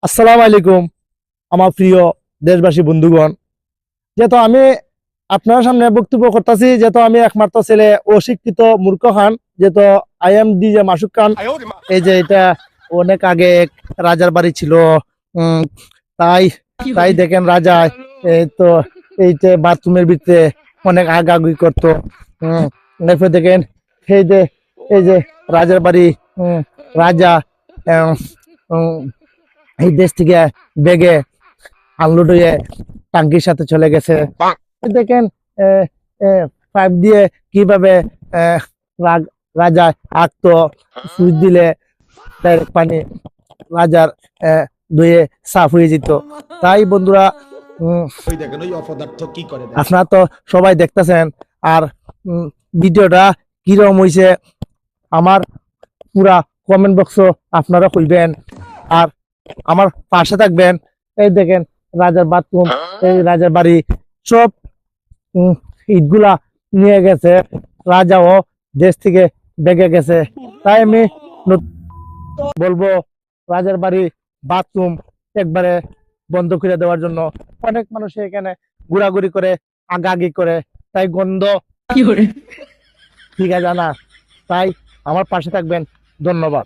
আসসালামু আলাইকুম আমার প্রিয় দেশবাসী বন্ধুগণ। যেহেতু আমি আপনার সামনে বক্তব্য করতেছি, যেহেতু আমি একমাত্র ছেলে অশিক্ষিত মূর্খ খান, যেহেতু আই এম ডিজে মাসুক খান। এই যে এটা অনেক আগে এক রাজার বাড়ি ছিল। উম, তাই তাই দেখেন রাজা এই তো এইটা বাথরুমের ভিতরে অনেক আগাআগি করতো। এরপর দেখেন এই যে এই যে রাজার বাড়ি। রাজা উম, উম, এই দেশ থেকে বেগে আনলোড হয়ে টাঙ্কির সাথে চলে গেছে। দেখেন পাইপ দিয়ে কিভাবে আহ, রাজা আঁকতো, সুইচ দিলে ডাইরেক্ট পানি রাজার ধুয়ে সাফ হয়ে যেত। তাই বন্ধুরা, উম, আপনারা তো সবাই দেখতেছেন। আর ভিডিওটা কিরকম হয়েছে আমার পুরা কমেন্ট বক্স আপনারা কইবেন। আর আমার পাশে থাকবেন। এই দেখেন রাজার বাথরুম, এই রাজার বাড়ি সব ইটগুলা নিয়ে গেছে। রাজাও দেশ থেকে বেগে গেছে। তাই আমি বলবো রাজার বাড়ি বাথরুম একবারে বন্ধ করে দেওয়ার জন্য। অনেক মানুষ এখানে ঘোরাঘুরি করে, আগাআগি করে, তাই গন্ধ ঠিক আছে না। তাই আমার পাশে থাকবেন। ধন্যবাদ।